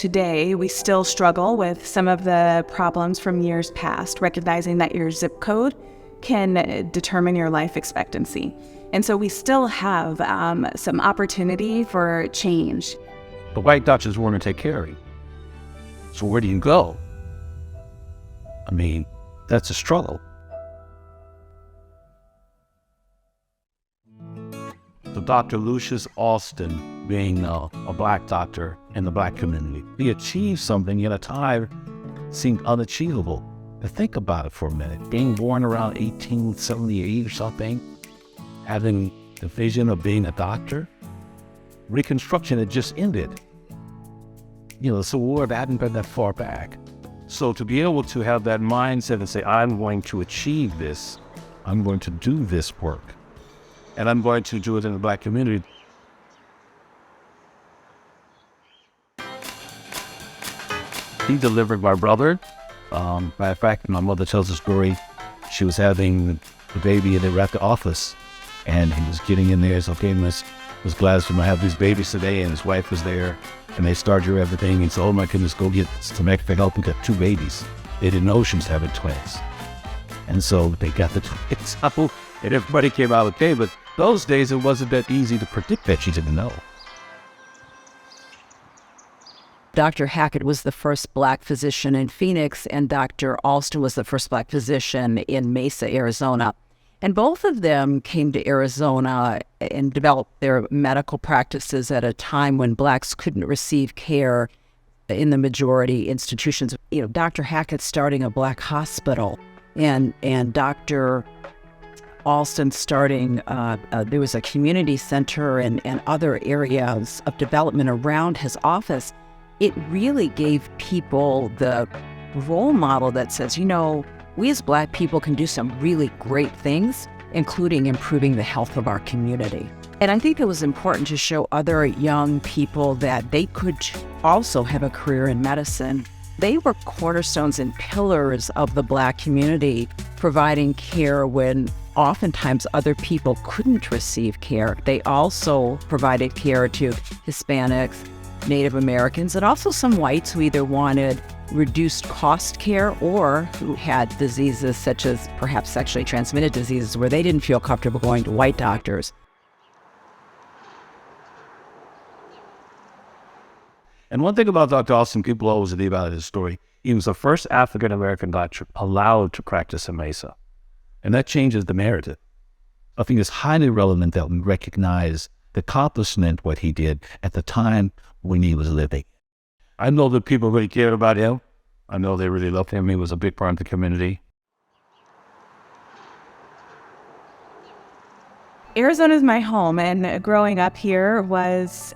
today, we still struggle with some of the problems from years past, recognizing that your zip code can determine your life expectancy. And so we still have some opportunity for change. The white doctors want to take care of you. So where do you go? I mean, that's a struggle. So Dr. Lucius Alston, being a Black doctor in the Black community, he achieved something at a time seemed unachievable. To think about it for a minute, being born around 1878 or something, having the vision of being a doctor, Reconstruction had just ended. The Civil War hadn't been that far back. So to be able to have that mindset and say, I'm going to achieve this, I'm going to do this work, and I'm going to do it in the Black community. He delivered my brother. Matter of fact, my mother tells the story. She was having the baby, and they were at the office, and he was getting in there. So, okay, Miss Gladys, I have these babies today, and his wife was there, and they started her everything. And so, oh my goodness, go get some extra help. We got 2 babies. They didn't know she was having twins, and so they got the twins out, and everybody came out okay. But those days, it wasn't that easy to predict that. She didn't know. Dr. Hackett was the first Black physician in Phoenix, and Dr. Alston was the first Black physician in Mesa, Arizona. And both of them came to Arizona and developed their medical practices at a time when Blacks couldn't receive care in the majority institutions. Dr. Hackett starting a Black hospital, and Dr. Alston starting, there was a community center and other areas of development around his office. It really gave people the role model that says, we as Black people can do some really great things, including improving the health of our community. And I think it was important to show other young people that they could also have a career in medicine. They were cornerstones and pillars of the Black community, providing care when oftentimes other people couldn't receive care. They also provided care to Hispanics, Native Americans, and also some whites who either wanted reduced cost care or who had diseases such as perhaps sexually transmitted diseases where they didn't feel comfortable going to white doctors. And one thing about Dr. Alston, people always leave out of his story, he was the first African-American doctor allowed to practice in Mesa. And that changes the narrative. I think it's highly relevant that we recognize the accomplishment, what he did at the time when he was living. I know that people really cared about him. I know they really loved him. He was a big part of the community. Arizona is my home, and growing up here was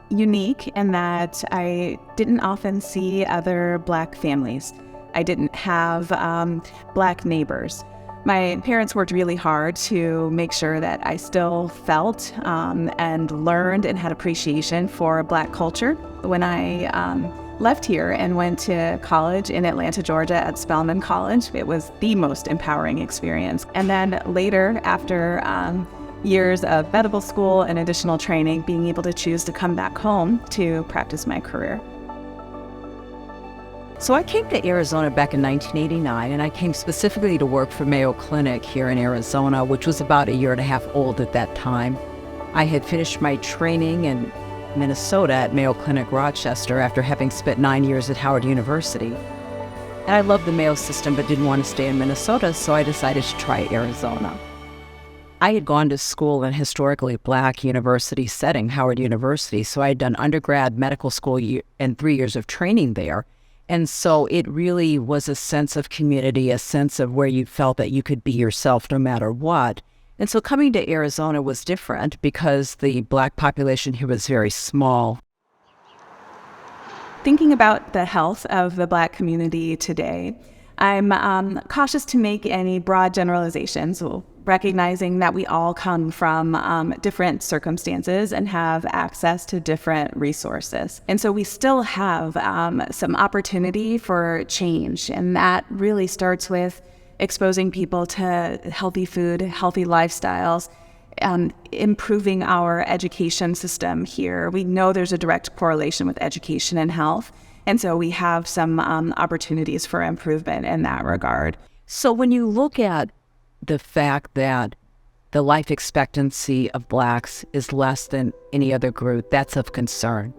unique in that I didn't often see other Black families. I didn't have Black neighbors. My parents worked really hard to make sure that I still felt and learned and had appreciation for Black culture. When I left here and went to college in Atlanta, Georgia at Spelman College, it was the most empowering experience. And then later, after years of medical school and additional training, being able to choose to come back home to practice my career. So I came to Arizona back in 1989, and I came specifically to work for Mayo Clinic here in Arizona, which was about a year and a half old at that time. I had finished my training in Minnesota at Mayo Clinic Rochester after having spent 9 years at Howard University. And I loved the Mayo system but didn't want to stay in Minnesota, so I decided to try Arizona. I had gone to school in a historically Black university setting, Howard University, so I had done undergrad medical school and 3 years of training there. And so it really was a sense of community, a sense of where you felt that you could be yourself no matter what. And so coming to Arizona was different because the Black population here was very small. Thinking about the health of the Black community today, I'm cautious to make any broad generalizations, recognizing that we all come from different circumstances and have access to different resources. And so we still have some opportunity for change, and that really starts with exposing people to healthy food, healthy lifestyles, improving our education system here. We know there's a direct correlation with education and health. And so we have some opportunities for improvement in that regard. So when you look at the fact that the life expectancy of Blacks is less than any other group, that's of concern.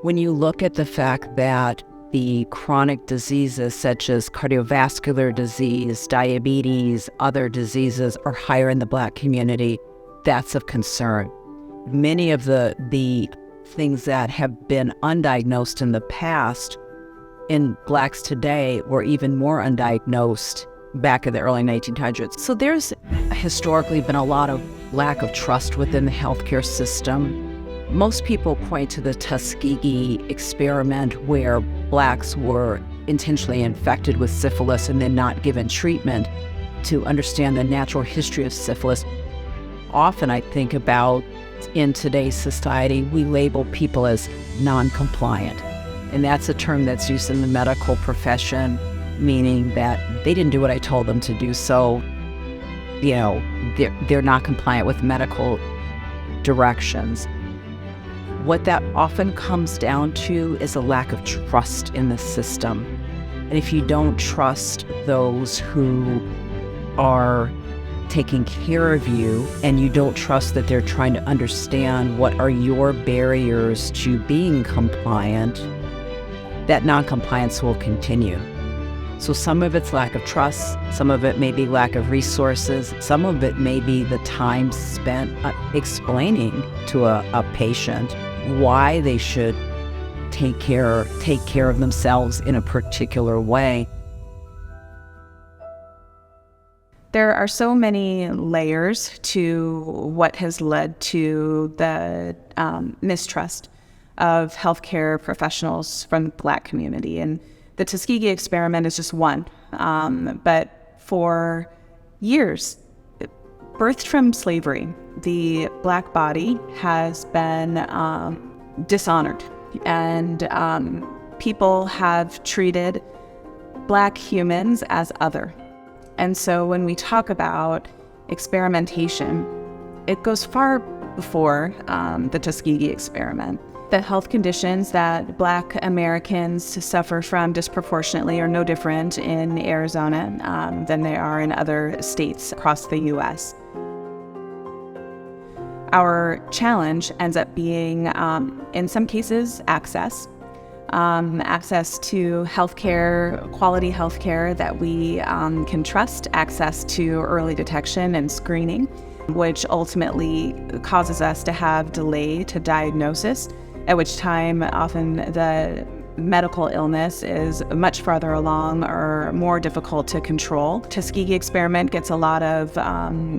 When you look at the fact that the chronic diseases such as cardiovascular disease, diabetes, other diseases are higher in the Black community, that's of concern. Many of the things that have been undiagnosed in the past in Blacks today were even more undiagnosed back in the early 1900s. So there's historically been a lot of lack of trust within the healthcare system. Most people point to the Tuskegee experiment where Blacks were intentionally infected with syphilis and then not given treatment to understand the natural history of syphilis. Often I think about in today's society, we label people as non-compliant. And that's a term that's used in the medical profession, meaning that they didn't do what I told them to do. So, they're not compliant with medical directions. What that often comes down to is a lack of trust in the system. And if you don't trust those who are taking care of you, and you don't trust that they're trying to understand what are your barriers to being compliant, that non-compliance will continue. So some of it's lack of trust, some of it may be lack of resources, some of it may be the time spent explaining to a patient why they should take care of themselves in a particular way. There are so many layers to what has led to the mistrust of healthcare professionals from the Black community. And the Tuskegee experiment is just one. But for years, birthed from slavery, the Black body has been dishonored. And people have treated Black humans as other. And so when we talk about experimentation, it goes far before the Tuskegee experiment. The health conditions that Black Americans suffer from disproportionately are no different in Arizona than they are in other states across the U.S. Our challenge ends up being, in some cases, access to healthcare, quality healthcare that we can trust, access to early detection and screening, which ultimately causes us to have delay to diagnosis, at which time often the medical illness is much farther along or more difficult to control. Tuskegee experiment gets a lot of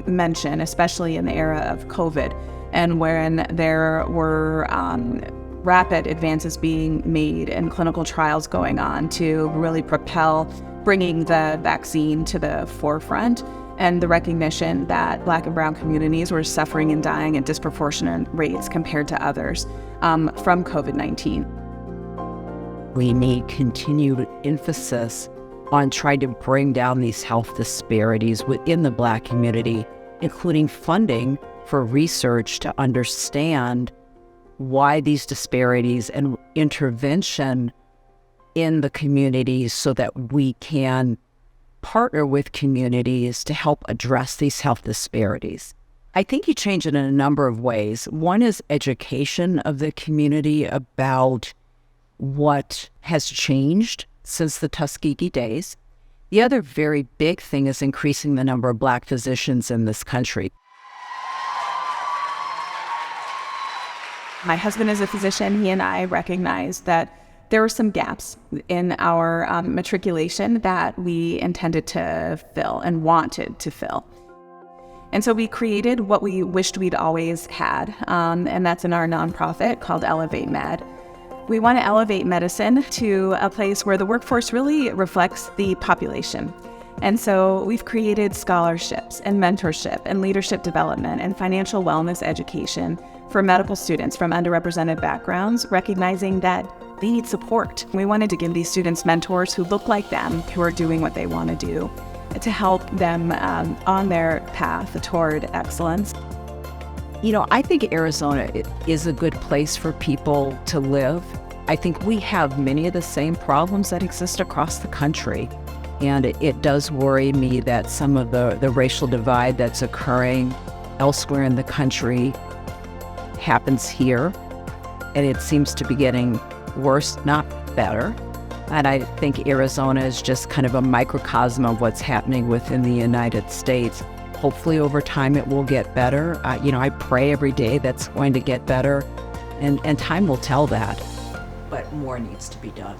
mention, especially in the era of COVID, and when there were rapid advances being made and clinical trials going on to really propel bringing the vaccine to the forefront, and the recognition that Black and Brown communities were suffering and dying at disproportionate rates compared to others from COVID-19. We need continued emphasis on trying to bring down these health disparities within the Black community, including funding for research to understand why these disparities and intervention in the communities so that we can partner with communities to help address these health disparities. I think you change it in a number of ways. One is education of the community about what has changed since the Tuskegee days. The other very big thing is increasing the number of Black physicians in this country. My husband is a physician. He and I recognized that there were some gaps in our matriculation that we intended to fill and wanted to fill. And so we created what we wished we'd always had, and that's in our nonprofit called Elevate Med. We want to elevate medicine to a place where the workforce really reflects the population. And so we've created scholarships and mentorship and leadership development and financial wellness education for medical students from underrepresented backgrounds, recognizing that they need support. We wanted to give these students mentors who look like them, who are doing what they want to do, to help them on their path toward excellence. I think Arizona is a good place for people to live. I think we have many of the same problems that exist across the country. And it does worry me that some of the racial divide that's occurring elsewhere in the country happens here. And it seems to be getting worse, not better. And I think Arizona is just kind of a microcosm of what's happening within the United States. Hopefully over time it will get better. I pray every day that's going to get better. And time will tell that. But more needs to be done.